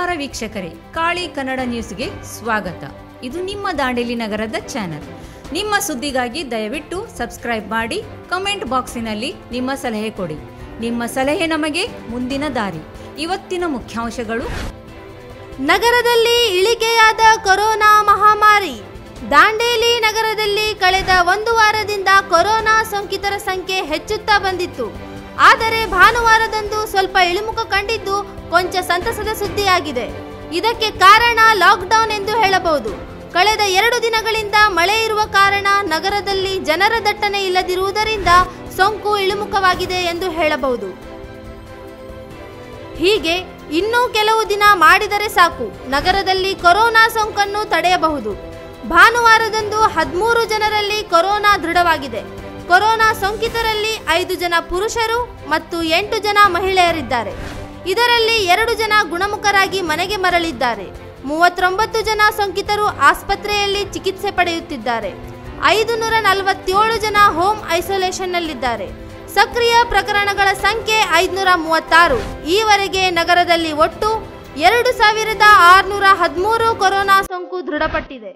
ನಮಸ್ಕಾರ ವೀಕ್ಷಕರೇ, ಕಾಳಿ ಕನ್ನಡ ನ್ಯೂಸ್ಗೆ ಸ್ವಾಗತ. ಇದು ನಿಮ್ಮ ದಾಂಡೇಲಿ ನಗರದ ಚಾನೆಲ್. ನಿಮ್ಮ ಸುದ್ದಿಗಾಗಿ ದಯವಿಟ್ಟು ಸಬ್ಸ್ಕ್ರೈಬ್ ಮಾಡಿ. ಕಮೆಂಟ್ ಬಾಕ್ಸಿನಲ್ಲಿ ನಿಮ್ಮ ಸಲಹೆ ಕೊಡಿ. ನಿಮ್ಮ ಸಲಹೆ ನಮಗೆ ಮುಂದಿನ ದಾರಿ. ಇವತ್ತಿನ ಮುಖ್ಯಾಂಶಗಳು: ನಗರದಲ್ಲಿ ಇಳಿಕೆಯಾದ ಕೊರೋನಾ ಮಹಾಮಾರಿ. ದಾಂಡೇಲಿ ನಗರದಲ್ಲಿ ಕಳೆದ ಒಂದು ವಾರದಿಂದ ಕೊರೋನಾ ಸೋಂಕಿತರ ಸಂಖ್ಯೆ ಹೆಚ್ಚುತ್ತಾ ಬಂದಿತ್ತು. ಆದರೆ ಭಾನುವಾರದಂದು ಸ್ವಲ್ಪ ಇಳಿಮುಖ ಕಂಡಿದ್ದು ಕೊಂಚ ಸಂತಸದ ಸುದ್ದಿಯಾಗಿದೆ. ಇದಕ್ಕೆ ಕಾರಣ ಲಾಕ್ಡೌನ್ ಎಂದು ಹೇಳಬಹುದು. ಕಳೆದ 2 ದಿನಗಳಿಂದ ಮಳೆ ಇರುವ ಕಾರಣ ನಗರದಲ್ಲಿ ಜನರ ದಟ್ಟಣೆ ಇಲ್ಲದಿರುವುದರಿಂದ ಸೋಂಕು ಇಳಿಮುಖವಾಗಿದೆ ಎಂದು ಹೇಳಬಹುದು. ಹೀಗೆ ಇನ್ನೂ ಕೆಲವು ದಿನ ಮಾಡಿದರೆ ಸಾಕು, ನಗರದಲ್ಲಿ ಕೊರೋನಾ ಸೋಂಕನ್ನು ತಡೆಯಬಹುದು. ಭಾನುವಾರದಂದು 13 ಜನರಲ್ಲಿ ಕೊರೋನಾ ದೃಢವಾಗಿದೆ. ಕೊರೋನಾ ಸೋಂಕಿತರಲ್ಲಿ 5 ಜನ ಪುರುಷರು ಮತ್ತು 8 ಜನ ಮಹಿಳೆಯರಿದ್ದಾರೆ. ಇದರಲ್ಲಿ 2 ಜನ ಗುಣಮುಖರಾಗಿ ಮನೆಗೆ ಮರಳಿದ್ದಾರೆ. 39 ಜನ ಸೋಂಕಿತರು ಆಸ್ಪತ್ರೆಯಲ್ಲಿ ಚಿಕಿತ್ಸೆ ಪಡೆಯುತ್ತಿದ್ದಾರೆ. 547 ಜನ ಹೋಮ್ ಐಸೋಲೇಷನ್ನಲ್ಲಿದ್ದಾರೆ. ಸಕ್ರಿಯ ಪ್ರಕರಣಗಳ ಸಂಖ್ಯೆ 536. ಈವರೆಗೆ ನಗರದಲ್ಲಿ ಒಟ್ಟು 2613 ಕೊರೋನಾ ಸೋಂಕು ದೃಢಪಟ್ಟಿದೆ.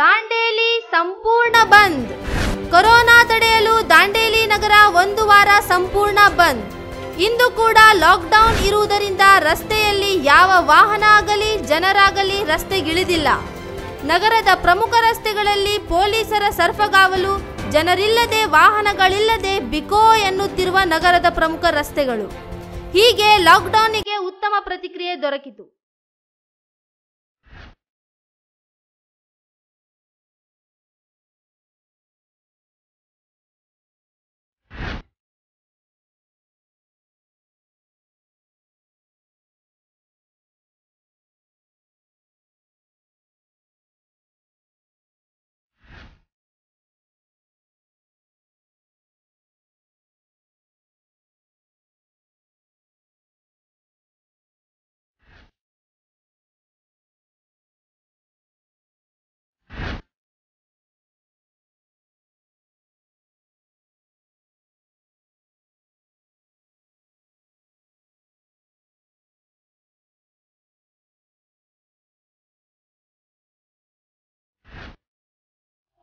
ದಾಂಡೇಲಿ ಸಂಪೂರ್ಣ ಬಂದ್. ಕೊರೋನಾ ತಡೆಯಲು ದಾಂಡೇಲಿ ನಗರ ಒಂದು ವಾರ ಸಂಪೂರ್ಣ ಬಂದ್. ಇಂದು ಕೂಡ ಲಾಕ್ಡೌನ್ ಇರುವುದರಿಂದ ರಸ್ತೆಯಲ್ಲಿ ಯಾವ ವಾಹನ ಆಗಲಿ ಜನರಾಗಲಿ ರಸ್ತೆಗಿಳಿದಿಲ್ಲ. ನಗರದ ಪ್ರಮುಖ ರಸ್ತೆಗಳಲ್ಲಿ ಪೊಲೀಸರ ಸರ್ಪಗಾವಲು, ಜನರಿಲ್ಲದೆ ವಾಹನಗಳಿಲ್ಲದೆ ಬಿಕೋ ಎನ್ನುತ್ತಿರುವ ನಗರದ ಪ್ರಮುಖ ರಸ್ತೆಗಳು. ಹೀಗೆ ಲಾಕ್ಡೌನ್ಗೆ ಉತ್ತಮ ಪ್ರತಿಕ್ರಿಯೆ ದೊರಕಿತು.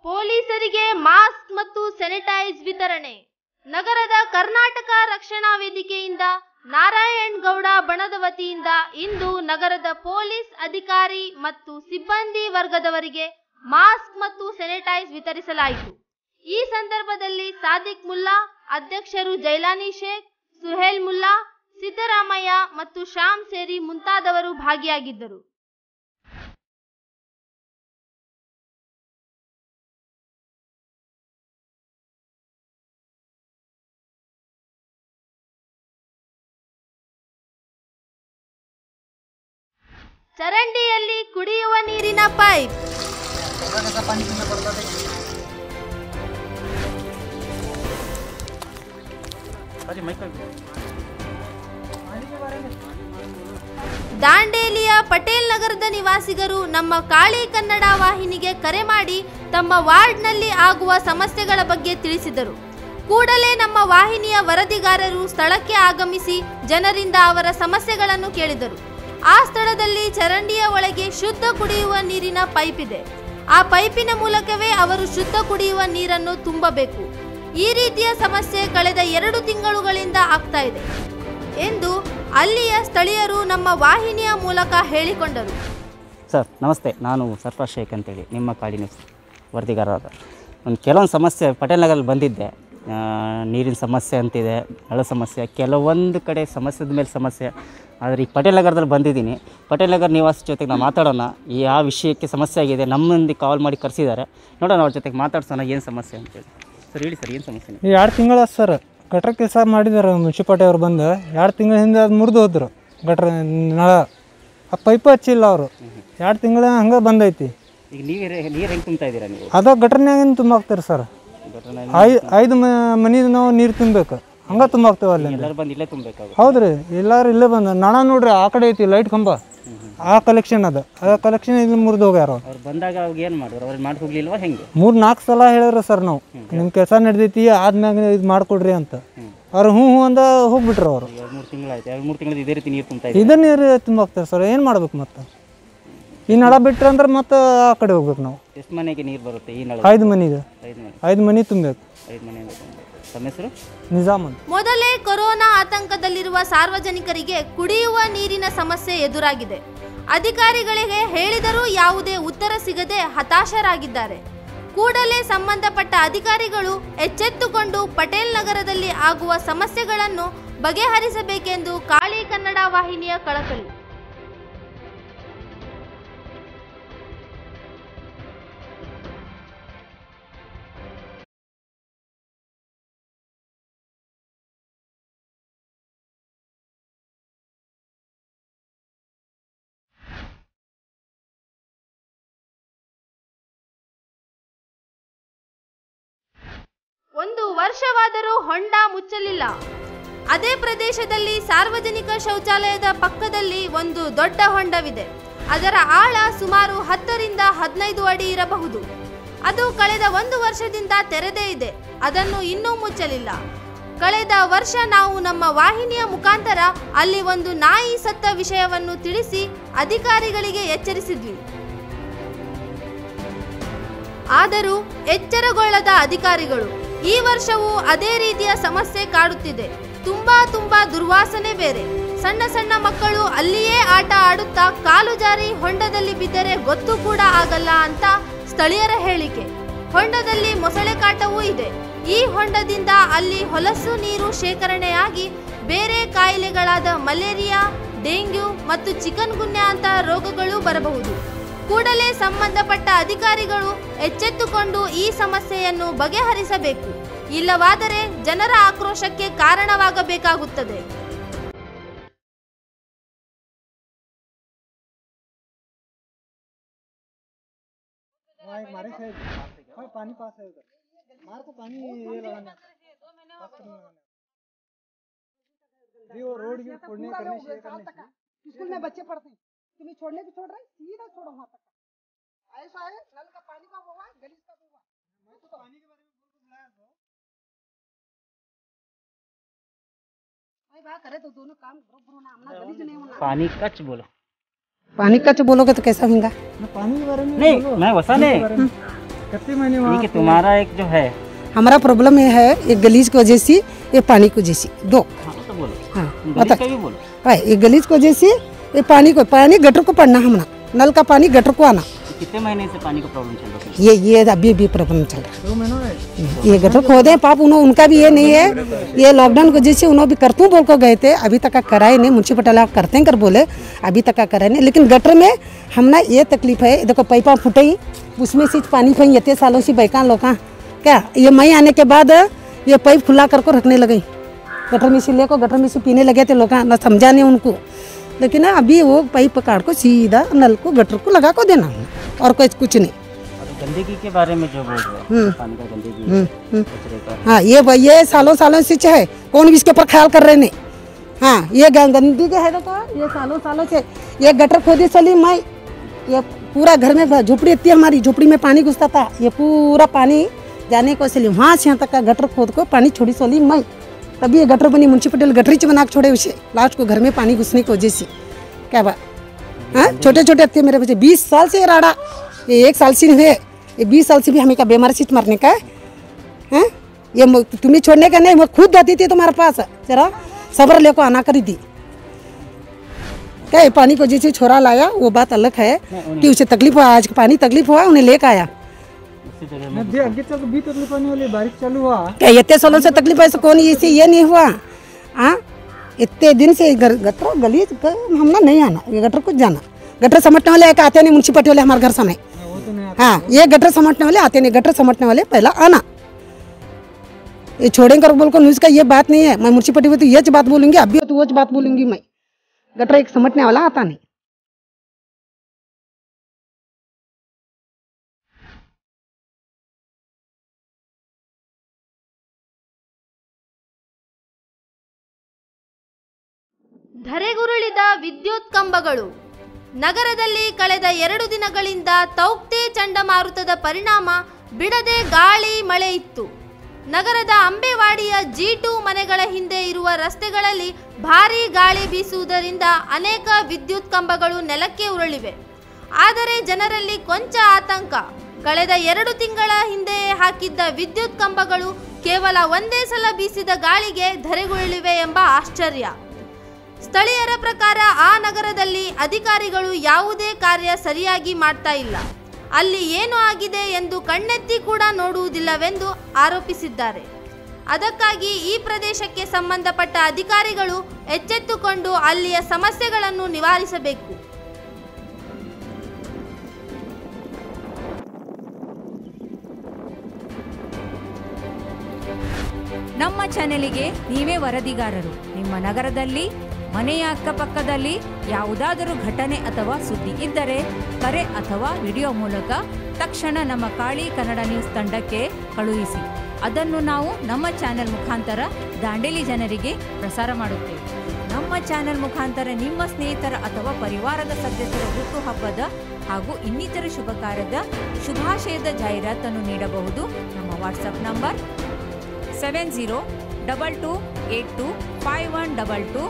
ಪೊಲೀಸರಿಗೆ ಮಾಸ್ಕ್ ಮತ್ತು ಸ್ಯಾನಿಟೈಸ್ ವಿತರಣೆ. ನಗರದ ಕರ್ನಾಟಕ ರಕ್ಷಣಾ ವೇದಿಕೆಯಿಂದ ನಾರಾಯಣ್ ಗೌಡ ಬಣದ ವತಿಯಿಂದ ಇಂದು ನಗರದ ಪೊಲೀಸ್ ಅಧಿಕಾರಿ ಮತ್ತು ಸಿಬ್ಬಂದಿ ವರ್ಗದವರಿಗೆ ಮಾಸ್ಕ್ ಮತ್ತು ಸ್ಯಾನಿಟೈಸ್ ವಿತರಿಸಲಾಯಿತು. ಈ ಸಂದರ್ಭದಲ್ಲಿ ಸಾದಿಕ್ ಮುಲ್ಲಾ, ಅಧ್ಯಕ್ಷರು ಜೈಲಾನಿ ಶೇಖ್, ಸುಹೇಲ್ ಮುಲ್ಲಾ, ಸಿದ್ದರಾಮಯ್ಯ ಮತ್ತು ಶ್ಯಾಮ್ ಸೇರಿ ಮುಂತಾದವರು ಭಾಗಿಯಾಗಿದ್ದರು. ಚರಂಡಿಯಲ್ಲಿ ಕುಡಿಯುವ ನೀರಿನ ಪೈಪ್. ದಾಂಡೇಲಿಯ ಪಟೇಲ್ ನಗರದ ನಿವಾಸಿಗರು ನಮ್ಮ ಕಾಳಿ ಕನ್ನಡ ವಾಹಿನಿಗೆ ಕರೆ ಮಾಡಿ ತಮ್ಮ ವಾರ್ಡ್ನಲ್ಲಿ ಆಗುವ ಸಮಸ್ಯೆಗಳ ಬಗ್ಗೆ ತಿಳಿಸಿದರು. ಕೂಡಲೇ ನಮ್ಮ ವಾಹಿನಿಯ ವರದಿಗಾರರು ಸ್ಥಳಕ್ಕೆ ಆಗಮಿಸಿ ಜನರಿಂದ ಅವರ ಸಮಸ್ಯೆಗಳನ್ನು ಕೇಳಿದರು. ಆ ಸ್ಥಳದಲ್ಲಿ ಚರಂಡಿಯ ಒಳಗೆ ಶುದ್ಧ ಕುಡಿಯುವ ನೀರಿನ ಪೈಪ್ ಇದೆ. ಆ ಪೈಪಿನ ಮೂಲಕವೇ ಅವರು ಶುದ್ಧ ಕುಡಿಯುವ ನೀರನ್ನು ತುಂಬಬೇಕು. ಈ ರೀತಿಯ ಸಮಸ್ಯೆ ಕಳೆದ 2 ತಿಂಗಳುಗಳಿಂದ ಆಗ್ತಾ ಇದೆ ಎಂದು ಅಲ್ಲಿಯ ಸ್ಥಳೀಯರು ನಮ್ಮ ವಾಹಿನಿಯ ಮೂಲಕ ಹೇಳಿಕೊಂಡರು. ಸರ್ ನಮಸ್ತೆ, ನಾನು ಸರ್ಫರಾಜ್ ಶೇಖ್ ಅಂತೇಳಿ ನಿಮ್ಮ ಕಾಳಿ ನ್ಯೂಸ್ ವರದಿಗಾರರಾದ. ಕೆಲವೊಂದು ಸಮಸ್ಯೆ ಪಟೇಲ್ ನಗರಲ್ಲಿ ಬಂದಿದ್ದೆ. ನೀರಿನ ಸಮಸ್ಯೆ ಅಂತಿದೆ, ಹಳ್ಳ ಸಮಸ್ಯೆ, ಕೆಲವೊಂದು ಕಡೆ ಸಮಸ್ಯೆದ ಮೇಲೆ ಸಮಸ್ಯೆ. ಆದರೆ ಈ ಪಟೇಲ್ ನಗರದಲ್ಲಿ ಬಂದಿದ್ದೀನಿ. ಪಟೇಲ್ ನಗರ ನಿವಾಸಿ ಜೊತೆಗೆ ನಾವು ಮಾತಾಡೋಣ. ಯಾವ ವಿಷಯಕ್ಕೆ ಸಮಸ್ಯೆ ಆಗಿದೆ, ನಮ್ಮೊಂದಿಗೆ ಕಾಲ್ ಮಾಡಿ ಕರೆಸಿದ್ದಾರೆ. ನೋಡೋಣ ಅವ್ರ ಜೊತೆಗೆ ಮಾತಾಡ್ಸೋಣ ಏನು ಸಮಸ್ಯೆ ಅಂತೇಳಿ. ಸರ್ ಹೇಳಿ ಸರ್, ಏನು ಸಮಸ್ಯೆ? 2 ತಿಂಗಳ ಸರ್ ಗಟ್ರ ಕೆಲಸ ಮಾಡಿದ್ದಾರೆ ಮುನ್ಸಿಪಾಲ್ಟಿ ಅವ್ರು ಬಂದು. 2 ತಿಂಗಳ ಹಿಂದೆ ಅದು ಮುರಿದು ಹೋದ್ರು ಗಟ್ರ ನಳ. ಆ ಪೈಪ್ ಹಚ್ಚಿಲ್ಲ ಅವರು. 2 ತಿಂಗಳ ಹಂಗೆ ಬಂದೈತಿ. ಈಗ ನೀರು ಹೆಂಗೆ ತುಂಬ್ತಾ ಇದ್ದೀರಾ ನೀವು? ಅದ ಗಟ್ರನ್ಯಾಗ ತುಂಬಾಕ್ತಾರೆ ಸರ್. 5 ಮನೆ ನಾವು ನೀರು ತುಂಬಬೇಕು. ಹಂಗ ತುಂಬಾಕ್ತೇವೆ ಅಲ್ಲಿ. ಎಲ್ಲರೂ ಬಂದು ಇಲ್ಲೇ ತುಂಬಬೇಕಾಗುತ್ತೆ. ಹೌದ್ರಿ, ಎಲ್ಲರೂ ಇಲ್ಲೇ ಬಂದ. ನಳ ನೋಡ್ರಿ ಆ ಕಡೆ ಐತಿ ಲೈಟ್ ಕಂಬ. ಆ ಕಲೆಕ್ಷನ್ ಅದ, ಆ ಕಲೆಕ್ಷನ್ ಇಲ್ಲಿ ಮುರಿದು ಹೋಗ್ಯಾರ ಅವ್ರು. ಅವ್ರು ಬಂದಾಗ ಅವಾಗ ಏನು ಮಾಡಿದ್ರು? ಅವ್ರು ಮಾಡಿ ಹೋಗ್ಲಿಲ್ವಾ ಹೆಂಗೆ? 3-4 ಸಲ ಹೇಳಿದ್ರು ಸರ್ ನಾವು ನಿಮ್ಮ ಕೆಲಸ ನಡೆದೈತಿ ಆದ್ಮ್ಯಾಗ ಇದು ಮಾಡಿಕೊಡ್ರಿ ಅಂತ. ಅವ್ರು ಹ್ಞೂ ಅಂದ ಹೋಗ್ಬಿಟ್ರು ಅವರು. 3 ತಿಂಗಳಾಯ್ತು. 3 ತಿಂಗಳು ಇದೇ ರೀತಿ ನೀರು ತುಂಬ್ತಾ ಇದೆ. ಇದೇ ನೀರು ತುಂಬಾಕ್ತಾರೆ ಸರ್, ಏನು ಮಾಡ್ಬೇಕು ಮತ್ತೆ? ಈ ನಳ ಬಿಟ್ರೆ ಅಂದ್ರೆ ಮತ್ತೆ ಆ ಕಡೆ ಹೋಗ್ಬೇಕು ನಾವು. ಎಷ್ಟು ಮನೆಗೆ ನೀರು ಬರುತ್ತೆ ಈ ನಳ? 5 ಮನೆಗೆ 5 ಮನೆ ತುಂಬಬೇಕು. 5 ಮನೆಯಿಂದ ತಮ್ಮ ಹೆಸರು? ನಿಜಾಮ್ ಅಂತ. ಮೊದಲೇ ಕೊರೋನಾ ಆತಂಕದಲ್ಲಿರುವ ಸಾರ್ವಜನಿಕರಿಗೆ ಕುಡಿಯುವ ನೀರಿನ ಸಮಸ್ಯೆ ಎದುರಾಗಿದೆ. ಅಧಿಕಾರಿಗಳಿಗೆ ಹೇಳಿದರೂ ಯಾವುದೇ ಉತ್ತರ ಸಿಗದೆ ಹತಾಶರಾಗಿದ್ದಾರೆ. ಕೂಡಲೇ ಸಂಬಂಧಪಟ್ಟ ಅಧಿಕಾರಿಗಳು ಎಚ್ಚೆತ್ತುಕೊಂಡು ಪಟೇಲ್ ನಗರದಲ್ಲಿ ಆಗುವ ಸಮಸ್ಯೆಗಳನ್ನು ಬಗೆಹರಿಸಬೇಕೆಂದು ಕಾಳಿ ಕನ್ನಡ ವಾಹಿನಿಯ ಕಳಕಳಿ. ಒಂದು ವರ್ಷವಾದರೂ ಹೊಂಡ ಮುಚ್ಚಲಿಲ್ಲ. ಅದೇ ಪ್ರದೇಶದಲ್ಲಿ ಸಾರ್ವಜನಿಕ ಶೌಚಾಲಯದ ಪಕ್ಕದಲ್ಲಿ ಒಂದು ದೊಡ್ಡ ಹೊಂಡವಿದೆ. ಅದರ ಆಳ ಸುಮಾರು 10ರಿಂದ 15 ಅಡಿ ಇರಬಹುದು. ಅದು ಕಳೆದ 1 ವರ್ಷದಿಂದ ತೆರೆದೇ ಇದೆ. ಅದನ್ನು ಇನ್ನೂ ಮುಚ್ಚಲಿಲ್ಲ. ಕಳೆದ ವರ್ಷ ನಾವು ನಮ್ಮ ವಾಹಿನಿಯ ಮುಖಾಂತರ ಅಲ್ಲಿ ಒಂದು ನಾಯಿ ಸತ್ತ ವಿಷಯವನ್ನು ತಿಳಿಸಿ ಅಧಿಕಾರಿಗಳಿಗೆ ಎಚ್ಚರಿಸಿದ್ವಿ. ಆದರೂ ಎಚ್ಚರಗೊಳ್ಳದ ಅಧಿಕಾರಿಗಳು ಈ ವರ್ಷವೂ ಅದೇ ರೀತಿಯ ಸಮಸ್ಯೆ ಕಾಡುತ್ತಿದೆ. ತುಂಬಾ ದುರ್ವಾಸನೆ ಬೇರೆ. ಸಣ್ಣ ಸಣ್ಣ ಮಕ್ಕಳು ಅಲ್ಲಿಯೇ ಆಟ ಆಡುತ್ತಾ ಕಾಲು ಜಾರಿ ಹೊಂಡದಲ್ಲಿ ಬಿದ್ದರೆ ಗೊತ್ತು ಕೂಡ ಆಗಲ್ಲ ಅಂತ ಸ್ಥಳೀಯರ ಹೇಳಿಕೆ. ಹೊಂಡದಲ್ಲಿ ಮೊಸಳೆ ಕಾಟವೂ ಇದೆ. ಈ ಹೊಂಡದಿಂದ ಅಲ್ಲಿ ಹೊಲಸು ನೀರು ಶೇಖರಣೆಯಾಗಿ ಬೇರೆ ಕಾಯಿಲೆಗಳಾದ ಮಲೇರಿಯಾ, ಡೆಂಗ್ಯೂ ಮತ್ತು ಚಿಕನ್ ಗುನ್ಯಾ ಅಂತ ರೋಗಗಳು ಬರಬಹುದು. ಕೂಡಲೇ ಸಂಬಂಧಪಟ್ಟ ಅಧಿಕಾರಿಗಳು ಎಚ್ಚೆತ್ತುಕೊಂಡು ಈ ಸಮಸ್ಯೆಯನ್ನು ಬಗೆಹರಿಸಬೇಕು. ಇಲ್ಲವಾದರೆ ಜನರ ಆಕ್ರೋಶಕ್ಕೆ ಕಾರಣವಾಗಬೇಕಾಗುತ್ತದೆ. स्कूल में बच्चे पढ़ते हैं, तुम्हें छोड़ने को छोड़ रहे, सीधा छोड़ो वहाँ तक। ऐसा है, नल का पानी का हुआ, गलीज का हुआ। मैं तो पानी के बारे में बोल बुलाया था। भाई बात करे तो दोनों काम बरोबर होना, हमने गलीज नहीं होना। पानी कच बोलो। पानी कच बोलोगे तो कैसा होगा? पानी के बारे में नहीं, मैं वैसा नहीं। कितने महीने ठीक है, तुम्हारा एक जो है हमारा प्रॉब्लम ये है, एक गलीज की वजह से, ये पानी की वजह से, दो। हाँ तो बोलो। हाँ बता भी बोलो। भाई ये गलीज की वजह से, ये पानी गटर को पड़ना, हमना नल का पानी गटर को आना। कितने महीने से पानी का प्रॉब्लम चल रहा है? ये अभी प्रॉब्लम चल रहा है। ये गटर खोदे पाप, उनका भी ये नहीं है। ये लॉकडाउन को जैसे उन्होंने भी करतूं बोल को गए थे, अभी तक का कराए नहीं। म्यूनसिपल करते हैं कर बोले, अभी तक का कराए नहीं। लेकिन गटर में हमने ये तकलीफ है, देखो पाइपा फुटाई, उसमें से पानी फेंक इतने सालों से बैकान लोग क्या, ये मई आने के बाद ये पाइप खुला करके रखने लगे। गटर में से लेको गटर में से पीने लगे थे लोग, ना समझा नहीं उनको। लेकिन अभी वो पाइप काट को सीधा नल को गटर को लगा को देना, और कुछ नहीं। गंदगी के बारे में जो बोल रहे हैं, पानी का गंदगी, कचरे का, हाँ ये सालों से है, कौन भी इसके ऊपर ख्याल कर रहे नहीं। हाँ ये गंदगी है, देखो ये सालों से ये गटर खोदी चली मैं, ये पूरा घर में झोपड़ी इतनी, हमारी झोपड़ी में पानी घुसता था। ये पूरा पानी जाने को चली, वहाँ से यहाँ तक का गटर खोद को पानी छोड़ी चली मैं, तभी ये गटर बनी। म्यूनसिपल गटरीच बना के छोड़े उसे, लास्ट को घर में पानी घुसने की वजह से। क्या बात? हाँ छोटे थे मेरे बच्चे, 20 साल से राड़ा, ये 1 साल से नहीं है, ये 20 साल से भी हमें का बीमारी से मरने का है। हैं ये तुम्हें छोड़ने का नहीं, मैं खुद आती थी तुम्हारे पास, जरा सब्र लेको आना करी थी। क्या ये पानी को जैसे छोरा लाया वो बात अलग है कि उसे तकलीफ हुआ, आज पानी तकलीफ हुआ उन्हें लेकर आया। बारिश चालू हुआ, क्या इतने सालों से तकलीफ है, कौन इसे ये नहीं हुआ? हाँ इतने दिन से गटर गलीज हमने नहीं आना, ये गटर कुछ जाना। गटर समटने वाले एक आते नहीं, म्यूनसिपल वाले हमारे घर समय। हाँ ये गटर समटने वाले आते नहीं, गटर समटने वाले पहला आना। ये छोड़ेंगे बोल को न्यूज़ का ये बात नहीं है। मैं म्यूनसिपल में तो ये बात बोलूँगी, अभी तो वो बात बोलूँगी मैं। गटर एक समटने वाला आता नहीं। ಧರೆಗುರುಳಿದ ವಿದ್ಯುತ್ ಕಂಬಗಳು, ನಗರದಲ್ಲಿ ಕಳೆದ 2 ದಿನಗಳಿಂದ ತೌಕ್ತೆ ಚಂಡಮಾರುತದ ಪರಿಣಾಮ ಬಿಡದೆ ಗಾಳಿ ಮಳೆ ಇತ್ತು. ನಗರದ ಅಂಬೇವಾಡಿಯ G2 ಮನೆಗಳ ಹಿಂದೆ ಇರುವ ರಸ್ತೆಗಳಲ್ಲಿ ಭಾರೀ ಗಾಳಿ ಬೀಸುವುದರಿಂದ ಅನೇಕ ವಿದ್ಯುತ್ ಕಂಬಗಳು ನೆಲಕ್ಕೆ ಉರುಳಿವೆ. ಆದರೆ ಜನರಲ್ಲಿ ಕೊಂಚ ಆತಂಕ. ಕಳೆದ 2 ತಿಂಗಳ ಹಿಂದೆ ಹಾಕಿದ್ದ ವಿದ್ಯುತ್ ಕಂಬಗಳು ಕೇವಲ ಒಂದೇ ಸಲ ಬೀಸಿದ ಗಾಳಿಗೆ ಧರೆಗುರುಳಿವೆ ಎಂಬ ಆಶ್ಚರ್ಯ. ಸ್ಥಳೀಯರ ಪ್ರಕಾರ ಆ ನಗರದಲ್ಲಿ ಅಧಿಕಾರಿಗಳು ಯಾವುದೇ ಕಾರ್ಯ ಸರಿಯಾಗಿ ಮಾಡ್ತಾ ಇಲ್ಲ. ಅಲ್ಲಿ ಏನು ಆಗಿದೆ ಎಂದು ಕಣ್ಣೆತ್ತಿ ಕೂಡ ನೋಡುವುದಿಲ್ಲವೆಂದು ಆರೋಪಿಸಿದ್ದಾರೆ. ಅದಕ್ಕಾಗಿ ಈ ಪ್ರದೇಶಕ್ಕೆ ಸಂಬಂಧಪಟ್ಟ ಅಧಿಕಾರಿಗಳು ಎಚ್ಚೆತ್ತುಕೊಂಡು ಅಲ್ಲಿಯ ಸಮಸ್ಯೆಗಳನ್ನು ನಿವಾರಿಸಬೇಕು. ನಮ್ಮ ಚಾನೆಲಿಗೆ ನೀವೇ ವರದಿಗಾರರು. ನಿಮ್ಮ ನಗರದಲ್ಲಿ, ಮನೆಯ ಅಕ್ಕಪಕ್ಕದಲ್ಲಿ ಯಾವುದಾದರೂ ಘಟನೆ ಅಥವಾ ಸುದ್ದಿ ಇದ್ದರೆ ಕರೆ ಅಥವಾ ವಿಡಿಯೋ ಮೂಲಕ ತಕ್ಷಣ ನಮ್ಮ ಕಾಳಿ ಕನ್ನಡ ನ್ಯೂಸ್ ತಂಡಕ್ಕೆ ಕಳುಹಿಸಿ. ಅದನ್ನು ನಾವು ನಮ್ಮ ಚಾನೆಲ್ ಮುಖಾಂತರ ದಾಂಡೇಲಿ ಜನರಿಗೆ ಪ್ರಸಾರ ಮಾಡುತ್ತೇವೆ. ನಮ್ಮ ಚಾನೆಲ್ ಮುಖಾಂತರ ನಿಮ್ಮ ಸ್ನೇಹಿತರ ಅಥವಾ ಪರಿವಾರದ ಸದಸ್ಯರ ಹುಟ್ಟುಹಬ್ಬದ ಹಾಗೂ ಇನ್ನಿತರ ಶುಭ ಕಾರ್ಯದ ಶುಭಾಶಯದ ಜಾಹೀರಾತನ್ನು ನೀಡಬಹುದು. ನಮ್ಮ ವಾಟ್ಸಪ್ ನಂಬರ್ 7022825122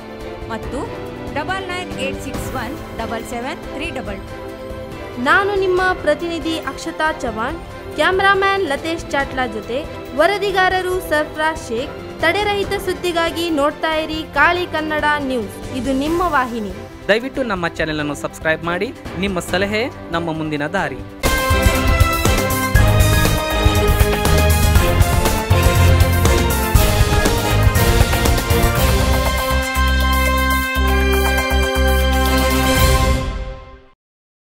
ಮತ್ತು 9986177322. ನಾನು ನಿಮ್ಮ ಪ್ರತಿನಿಧಿ ಅಕ್ಷತಾ ಚವಾಣ್, ಕ್ಯಾಮ್ರಾಮ್ಯಾನ್ ಲತೇಶ್ ಚಾಟ್ಲಾ ಜೊತೆ ವರದಿಗಾರರು ಸರ್ಫರಾಜ್ ಶೇಖ್. ತಡೆರಹಿತ ಸುದ್ದಿಗಾಗಿ ನೋಡ್ತಾ ಇರಿ ಕಾಳಿ ಕನ್ನಡ ನ್ಯೂಸ್. ಇದು ನಿಮ್ಮ ವಾಹಿನಿ. ದಯವಿಟ್ಟು ನಮ್ಮ ಚಾನೆಲ್ ಅನ್ನು ಸಬ್ಸ್ಕ್ರೈಬ್ ಮಾಡಿ. ನಿಮ್ಮ ಸಲಹೆ ನಮ್ಮ ಮುಂದಿನ ದಾರಿ.